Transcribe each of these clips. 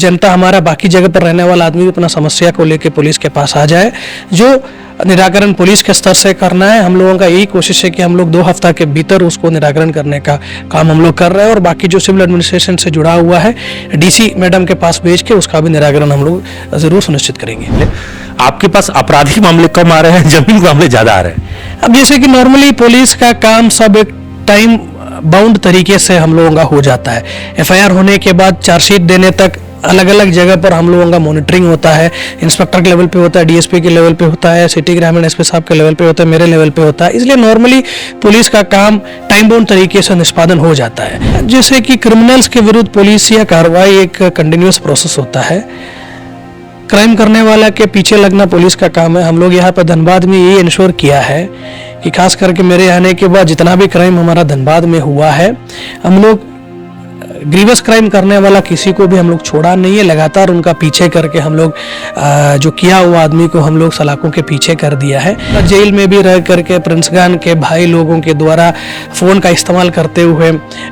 जनता हमारा बाकी जगह पर रहने वाला आदमी भी अपना समस्या को लेकर पुलिस के पास आ जाए, जो निराकरण पुलिस के स्तर से करना है। हम लोगों का यही कोशिश है कि हम लोग 2 हफ्ता के भीतर उसको निराकरण करने का काम हम लोग कर रहे हैं, और बाकी जो सिविल एडमिनिस्ट्रेशन से जुड़ा हुआ है डीसी मैडम के पास भेज के उसका भी निराकरण हम लोग जरूर सुनिश्चित करेंगे। आपके पास आपराधिक मामले कम आ रहे हैं, जमीन मामले ज्यादा आ रहे हैं? अब जैसे कि नॉर्मली पुलिस का काम सब एक टाइम बाउंड तरीके से हम लोगों का हो जाता है। एफआईआर होने के बाद चार्जशीट देने तक अलग अलग जगह पर हम लोगों का मॉनिटरिंग होता है। इंस्पेक्टर के लेवल पे होता है, डीएसपी के लेवल पे होता है, सिटी ग्रामीण एसपी साहब के लेवल पे होता है, मेरे लेवल पे होता है। इसलिए नॉर्मली पुलिस का काम टाइम बाउंड तरीके से निष्पादन हो जाता है। जैसे कि क्रिमिनल्स के विरुद्ध पुलिस या कार्रवाई एक कंटिन्यूस प्रोसेस होता है। क्राइम करने वाला के पीछे लगना पुलिस का काम है। हम लोग यहाँ पर धनबाद में ये इंश्योर किया है कि खास करके मेरे आने के बाद जितना भी क्राइम हमारा धनबाद में हुआ है, हम लोग ग्रीवस क्राइम करने वाला किसी को भी हम लोग छोड़ा नहीं है। लगातार उनका पीछे करके हम लोग जो किया हुआ आदमी को हम लोग सलाखों के पीछे कर दिया है। जेल में भी रह करके प्रिंसगान के भाई लोगों के द्वारा फ़ोन का इस्तेमाल करते हुए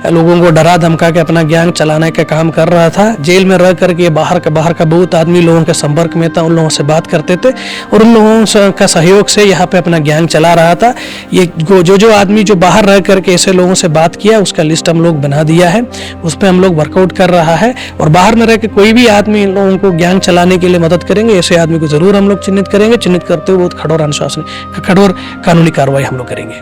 लोगों को डरा धमका के अपना ज्ञान चलाने का काम कर रहा था। जेल में रह करके बाहर का बहुत आदमी लोगों के संपर्क में था, उन लोगों से बात करते थे और उन लोगों का सहयोग से यहाँ पे अपना ज्ञान चला रहा था। ये जो आदमी जो बाहर रह करके ऐसे लोगों से बात किया, उसका लिस्ट हम लोग बना दिया है, उस पे हम लोग वर्कआउट कर रहा है। और बाहर में रह के कोई भी आदमी इन लोगों को ज्ञान चलाने के लिए मदद करेंगे, ऐसे आदमी को जरूर हम लोग चिन्हित करेंगे। चिन्हित करते हुए बहुत कठोर कानूनी कार्रवाई हम लोग करेंगे।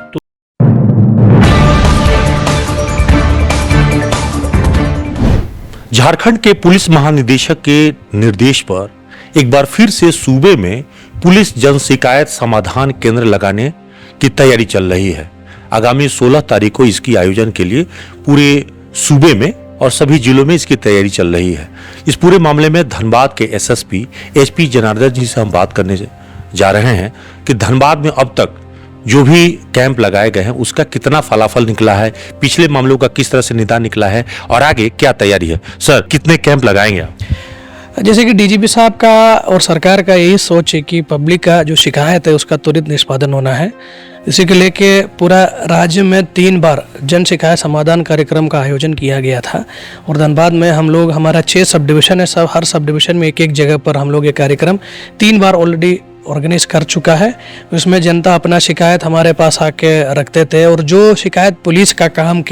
झारखंड के पुलिस महानिदेशक के निर्देश पर एक बार फिर से सूबे में पुलिस जन शिकायत समाधान केंद्र लगाने की तैयारी चल रही है। आगामी 16 तारीख को इसकी आयोजन के लिए पूरे सूबे में और सभी जिलों में इसकी तैयारी चल रही है। इस पूरे मामले में धनबाद के एसएसपी एचपी जनार्दन जी से हम बात करने जा रहे हैं कि धनबाद में अब तक जो भी कैंप लगाए गए हैं उसका कितना फलाफल निकला है, पिछले मामलों का किस तरह से निदान निकला है और आगे क्या तैयारी है। सर, कितने कैंप लगाएंगे आप? जैसे कि डीजीपी साहब का और सरकार का यही सोच है कि पब्लिक का जो शिकायत है उसका त्वरित निष्पादन होना है। इसी को लेके पूरा राज्य में 3 बार जन शिकायत समाधान कार्यक्रम का आयोजन किया गया था। और धनबाद में हम लोग, हमारा 6 सब डिवीज़न है, हर सब डिवीज़न में एक जगह पर हम लोग ये कार्यक्रम 3 बार ऑलरेडी ऑर्गेनाइज कर चुका है। उसमें जनता अपना शिकायत हमारे पास आके रखते थे और जो शिकायत पुलिस का काम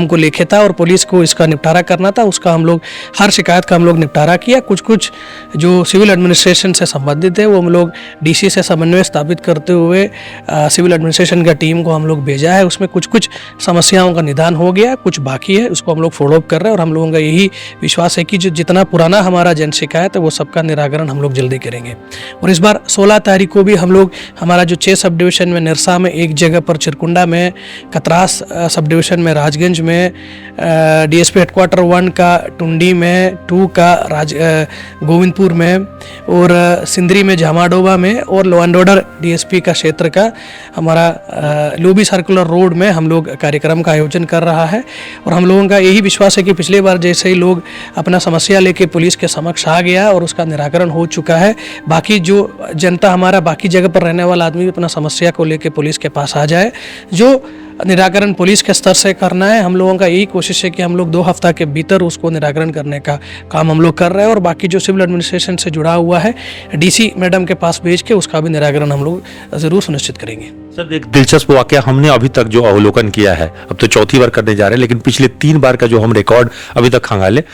को लेके था और पुलिस को इसका निपटारा करना था, उसका हम लोग हर शिकायत का हम लोग निपटारा किया। कुछ जो सिविल एडमिनिस्ट्रेशन से संबंधित है वो हम लोग डीसी से समन्वय स्थापित करते हुए सिविल एडमिनिस्ट्रेशन का टीम को हम लोग भेजा है। उसमें कुछ समस्याओं का निदान हो गया, कुछ बाकी है, उसको हम लोग फॉलोअप कर रहे हैं। और हम लोगों का यही विश्वास है कि जो जितना पुराना हमारा जन शिकायत है वो सबका निराकरण हम लोग जल्दी करेंगे। और इस बार 16 तारीख को भी हम लोग हमारा जो 6 सब डिवीज़न में निरसा में एक जगह पर, चिरकुंडा में, कतरास सब डिवीज़न में, राजगंज में, डीएसपी हेडक्वार्टर 1 का टुंडी में, 2 का गोविंदपुर में और सिंदरी में, झामाडोबा में और लॉ एंड ऑर्डर डीएसपी का क्षेत्र का हमारा लूबी सर्कुलर रोड में हम लोग कार्यक्रम का आयोजन कर रहा है। और हम लोगों का यही विश्वास है कि पिछले बार जैसे ही लोग अपना समस्या लेके पुलिस के समक्ष आ गया और उसका निराकरण हो चुका है, बाकी जो जनता हमारा बाकी जगह पर रहने वाला आदमी भी अपना समस्या को लेकर पुलिस के पास आ जाए, जो निराकरण पुलिस के स्तर से करना है। हम लोगों का यही कोशिश है कि हम लोग 2 हफ्ता के भीतर उसको निराकरण करने का काम हम लोग कर रहे हैं। और बाकी जो सिविल एडमिनिस्ट्रेशन से जुड़ा हुआ है डीसी मैडम के पास भेज के उसका भी निराकरण हम लोग जरूर सुनिश्चित करेंगे। सर, एक दिलचस्प वाकया हमने अभी तक जो अवलोकन किया है, अब तो 4थी बार करने जा रहे हैं, लेकिन पिछले 3 बार का जो हम रिकॉर्ड अभी तक खंगाले,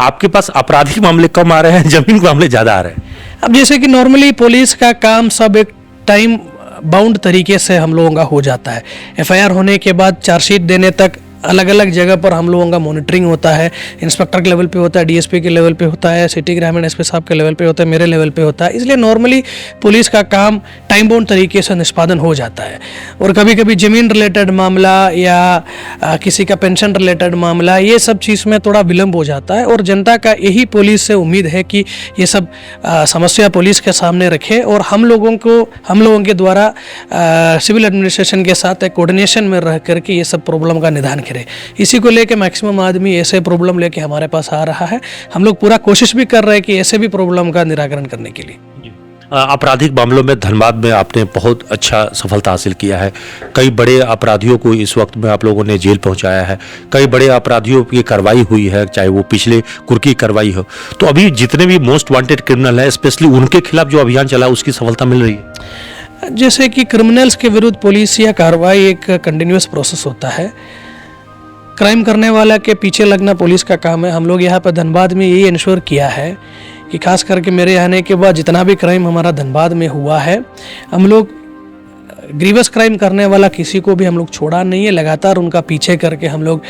आपके पास आपराधिक मामले कम आ रहे हैं, जमीन मामले ज्यादा आ रहे हैं? अब जैसे कि नॉर्मली पुलिस का काम सब एक टाइम बाउंड तरीके से हम लोगों का हो जाता है। एफआईआर होने के बाद चार्जशीट देने तक अलग अलग जगह पर हम लोगों का मॉनिटरिंग होता है। इंस्पेक्टर के लेवल पे होता है, डीएसपी के लेवल पे होता है, सिटी ग्रामीण एसपी साहब के लेवल पे होता है, मेरे लेवल पे होता है। इसलिए नॉर्मली पुलिस का काम टाइम बाउंड तरीके से निष्पादन हो जाता है। और कभी कभी ज़मीन रिलेटेड मामला या किसी का पेंशन रिलेटेड मामला, ये सब चीज़ में थोड़ा विलम्ब हो जाता है। और जनता का यही पुलिस से उम्मीद है कि ये सब समस्या पुलिस के सामने रखे और हम लोगों के द्वारा सिविल एडमिनिस्ट्रेशन के साथ एक कोऑर्डिनेशन में रह करके ये सब प्रॉब्लम का निदान करें। इसी को लेके मैक्सिमम आदमी ऐसे प्रॉब्लम लेके हमारे पास आ रहा है। हम लोग पूरा कोशिश भी कर रहे हैं कि ऐसे भी प्रॉब्लम का निराकरण करने के लिए। आपराधिक मामलों में धनबाद में आपने बहुत अच्छा सफलता हासिल किया है। कई बड़े अपराधियों को इस वक्त में आप लोगों ने जेल पहुंचाया है। कई बड़े अपराधियों की कार्रवाई हुई है, चाहे वो पिछले कुर्की कार्रवाई हो। तो अभी जितने भी मोस्ट वांटेड क्रिमिनल है, स्पेशली उनके खिलाफ जो अभियान चला उसकी सफलता मिल रही है। जैसे कि क्रिमिनल्स के विरुद्ध पुलिस या कार्रवाई एक कंटिन्यूस प्रोसेस होता है। क्राइम करने वाला के पीछे लगना पुलिस का काम है। हम लोग यहाँ पर धनबाद में यही इंश्योर किया है कि खास करके मेरे आने के बाद जितना भी क्राइम हमारा धनबाद में हुआ है, हम लोग ग्रीवस क्राइम करने वाला किसी को भी हम लोग छोड़ा नहीं है। लगातार उनका पीछे करके हम लोग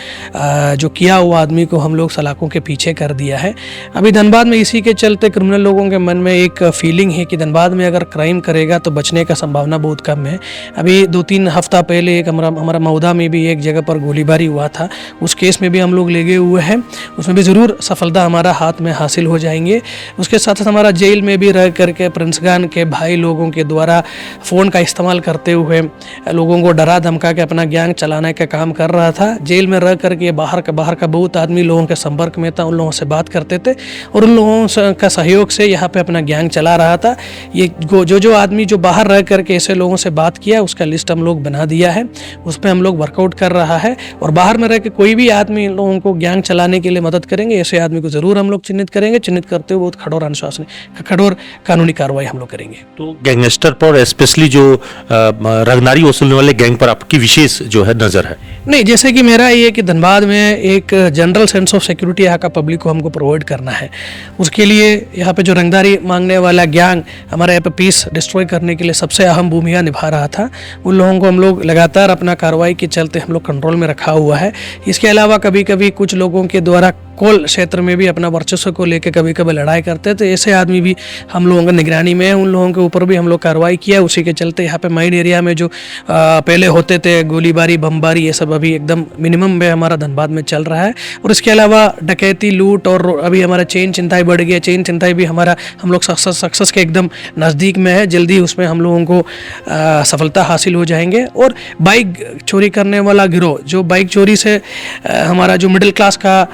जो किया हुआ आदमी को हम लोग सलाखों के पीछे कर दिया है। अभी धनबाद में इसी के चलते क्रिमिनल लोगों के मन में एक फीलिंग है कि धनबाद में अगर क्राइम करेगा तो बचने का संभावना बहुत कम है। अभी 2-3 हफ्ता पहले एक हमारा मऊदा में भी एक जगह पर गोलीबारी हुआ था, उस केस में भी हम लोग लगे हुए हैं। उसमें भी ज़रूर सफलता हमारा हाथ में हासिल हो जाएंगे। उसके साथ साथ हमारा जेल में भी रह करके प्रिंसगान के भाई लोगों के द्वारा फ़ोन का इस्तेमाल करते हुए लोगों को डरा धमका के अपना गैंग चलाने का काम कर रहा था। जेल में रह करके बाहर का बहुत आदमी लोगों के संपर्क में था, उन लोगों से बात करते थे और उन लोगों का सहयोग से यहाँ पे अपना गैंग चला रहा था। ये जो आदमी जो बाहर रह करके ऐसे लोगों से बात किया उसका लिस्ट हम लोग बना दिया है, उस पर हम लोग वर्कआउट कर रहा है। और बाहर में रह के कोई भी आदमी इन लोगों को गैंग चलाने के लिए मदद करेंगे, ऐसे आदमी को ज़रूर हम लोग चिन्हित करेंगे। चिन्हित करते हुए बहुत कठोर कानूनी कार्रवाई हम लोग करेंगे। तो गैंगस्टर पर स्पेशली जो रंगदारी वसूलने वाले गैंग पर आपकी विशेष जो है नजर है? नहीं, जैसे कि मेरा ये कि धनबाद में एक जनरल सेंस ऑफ सिक्योरिटी यहाँ का पब्लिक को हमको प्रोवाइड करना है। उसके लिए यहाँ पे जो रंगदारी मांगने वाला गैंग हमारे यहाँ पे पीस डिस्ट्रॉय करने के लिए सबसे अहम भूमिका निभा रहा था, उन लोगों को हम लोग लगातार अपना कार्रवाई के चलते हम लोग कंट्रोल में रखा हुआ है। इसके अलावा कभी कभी कुछ लोगों के द्वारा कोल क्षेत्र में भी अपना वर्चस्व को लेकर कभी कभी लड़ाई करते हैं, तो ऐसे आदमी भी हम लोगों की निगरानी में है। उन लोगों के ऊपर भी हम लोग कार्रवाई किया। उसी के चलते यहाँ पे माइन एरिया में जो पहले होते थे गोलीबारी बमबारी, ये सब अभी एकदम मिनिमम में हमारा धनबाद में चल रहा है। और इसके अलावा डकैती लूट और अभी हमारा चेन चिंताई बढ़ गया। चेन चिंताई भी हम लोग सक्सेस के एकदम नज़दीक में है। जल्दी उसमें हम लोगों को सफलता हासिल हो जाएंगे। और बाइक चोरी करने वाला गिरोह, जो बाइक चोरी से हमारा जो मिडिल क्लास का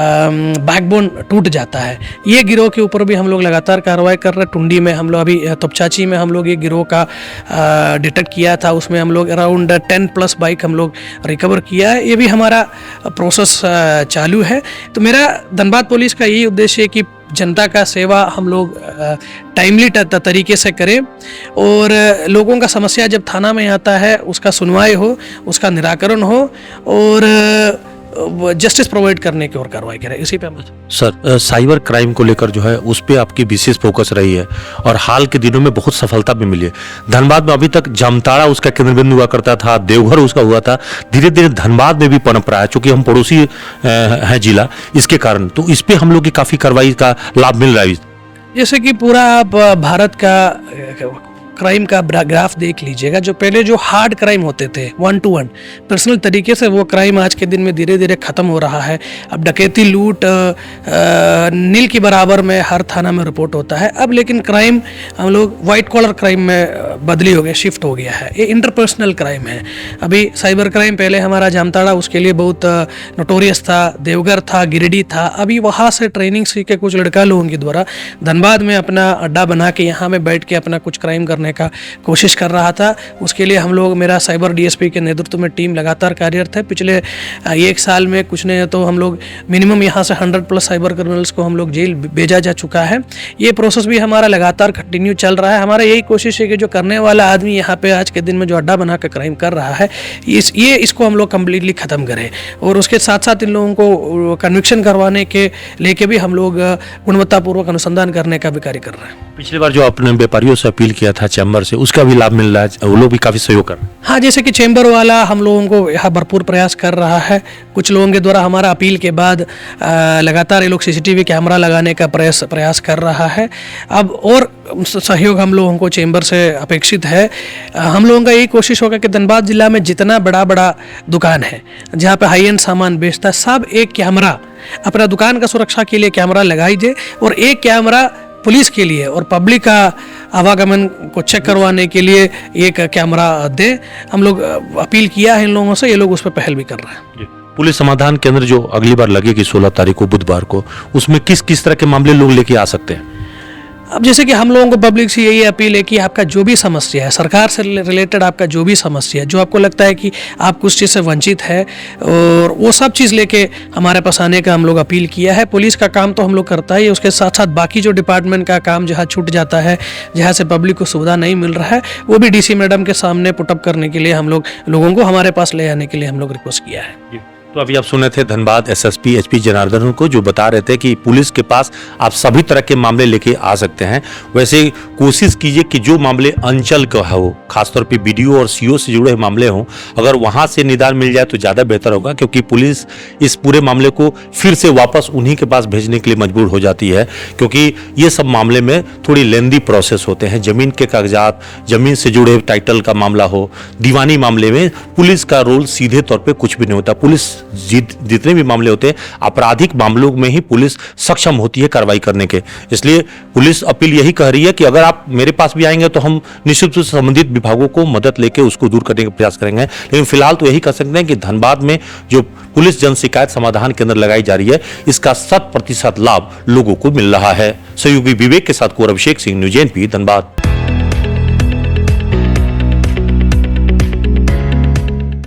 बैकबोन टूट जाता है, ये गिरोह के ऊपर भी हम लोग लगातार कार्रवाई कर रहे हैं। टुंडी में हम लोग अभी तोपचाची में हम लोग ये गिरोह का डिटेक्ट किया था, उसमें हम लोग अराउंड 10+ बाइक हम लोग रिकवर किया है। ये भी हमारा प्रोसेस चालू है। तो मेरा धनबाद पुलिस का यही उद्देश्य है कि जनता का सेवा हम लोग टाइमली तरीके से करें और लोगों का समस्या जब थाना में आता है उसका सुनवाई हो, उसका निराकरण हो और जस्टिस प्रोवाइड करने की और कार्रवाई करें। इसी पे हम सर साइबर क्राइम को लेकर जो है उस पर आपकी विशेष फोकस रही है और हाल के दिनों में बहुत सफलता भी मिली है। धनबाद में अभी तक जामताड़ा उसका केंद्र बिंदु हुआ करता था, देवघर उसका हुआ था, धीरे धीरे धनबाद में भी पनप रहा है। चूंकि हम पड़ोसी हैं जिला, इसके कारण तो इस पे हम लोग की काफी कार्रवाई का लाभ मिल रहा है। जैसे कि पूरा आप भारत का क्राइम का ग्राफ देख लीजिएगा। जो पहले जो हार्ड क्राइम होते थे 1-to-1 पर्सनल तरीके से, वो क्राइम आज के दिन में धीरे धीरे ख़त्म हो रहा है। अब डकैती लूट नील के बराबर में हर थाना में रिपोर्ट होता है। अब लेकिन क्राइम हम लोग वाइट कॉलर क्राइम में बदली हो गया, शिफ्ट हो गया है। ये इंटरपर्सनल क्राइम है। अभी साइबर क्राइम पहले हमारा जामताड़ा उसके लिए बहुत नोटोरियस था, देवघर था, गिरिडीह था। अभी वहाँ से ट्रेनिंग सीख के कुछ लड़का लोगों के द्वारा धनबाद में अपना अड्डा बना के यहाँ में बैठ के अपना कुछ क्राइम करने का कोशिश कर रहा था। उसके लिए हम लोग, मेरा साइबर डीएसपी के नेतृत्व में टीम लगातार कार्यरत है। पिछले 1 साल में कुछ नहीं तो हम लोग मिनिमम यहाँ से 100+ साइबर क्रिमिनल्स को हम लोग जेल भेजा जा चुका है। ये प्रोसेस भी हमारा लगातार कंटिन्यू चल रहा है। हमारा यही कोशिश है कि जो करने वाला आदमी यहाँ पे आज के दिन में जो अड्डा बना कर क्राइम कर रहा है, इसको हम लोग कम्प्लीटली ख़त्म करें। और उसके साथ साथ इन लोगों को कन्विक्शन करवाने के लेके भी हम लोग गुणवत्तापूर्वक अनुसंधान करने का भी कार्य कर रहे हैं। पिछली बार जो आपने व्यापारियों से अपील किया था चैम्बर से, उसका भी लाभ मिल रहा है, वो लोग भी काफी सहयोग कर रहे हैं। हाँ, जैसे कि चैम्बर वाला हम लोगों को यहाँ भरपूर प्रयास कर रहा है। कुछ लोगों के द्वारा हमारा अपील के बाद लगातार ये लोग CCTV कैमरा लगाने का प्रयास कर रहा है। अब और सहयोग हम लोगों को चैम्बर से अपेक्षित है। हम लोगों का यही कोशिश होगा कि धनबाद जिला में जितना बड़ा दुकान है जहाँ पे हाई एंड सामान बेचता है, सब एक कैमरा अपना दुकान का सुरक्षा के लिए कैमरा लगाई जाए और एक कैमरा पुलिस के लिए और पब्लिक का आवागमन को चेक करवाने के लिए एक कैमरा दे। हम लोग अपील किया है इन लोगों से, ये लोग उस पर पहल भी कर रहे हैं। पुलिस समाधान केंद्र जो अगली बार लगेगी 16 तारीख को बुधवार को, उसमें किस किस तरह के मामले लोग लेके आ सकते हैं? अब जैसे कि हम लोगों को पब्लिक से यही अपील है कि आपका जो भी समस्या है, सरकार से रिलेटेड आपका जो भी समस्या है, जो आपको लगता है कि आप कुछ चीज़ से वंचित है, और वो सब चीज़ लेके हमारे पास आने का हम लोग अपील किया है। पुलिस का काम तो हम लोग करता ही है, उसके साथ साथ बाकी जो डिपार्टमेंट का काम जहाँ छूट जाता है, जहाँ से पब्लिक को सुविधा नहीं मिल रहा है, वो भी डीसी मैडम के सामने पुटअप करने के लिए हम लोगों को हमारे पास ले आने के लिए हम लोग रिक्वेस्ट किया है। तो अभी आप सुने थे धनबाद एसएसपी एचपी जनार्दन को, जो बता रहे थे कि पुलिस के पास आप सभी तरह के मामले लेके आ सकते हैं। वैसे कोशिश कीजिए कि जो मामले अंचल का हो, खासतौर पे बीडीओ और सीओ से जुड़े मामले हों, अगर वहां से निदान मिल जाए तो ज़्यादा बेहतर होगा, क्योंकि पुलिस इस पूरे मामले को फिर से वापस उन्हीं के पास भेजने के लिए मजबूर हो जाती है, क्योंकि ये सब मामले में थोड़ी लेंदी प्रोसेस होते हैं। जमीन के कागजात, जमीन से जुड़े टाइटल का मामला हो, दीवानी मामले में पुलिस का रोल सीधे तौर पर कुछ भी नहीं होता। पुलिस जितने भी मामले होते हैं, आपराधिक मामलों में ही पुलिस सक्षम होती है कार्रवाई करने के। इसलिए पुलिस अपील यही कह रही है कि अगर आप मेरे पास भी आएंगे तो हम निश्चित रूप से संबंधित विभागों को मदद लेके उसको दूर करने का प्रयास करेंगे। लेकिन फिलहाल तो यही कह सकते हैं कि धनबाद में जो पुलिस जन शिकायत समाधान केंद्र लगाई जा रही है, इसका 100% लाभ लोगों को मिल रहा है। सहयोगी विवेक के साथ अभिषेक सिंह, न्यूज़ एनपी, धनबाद।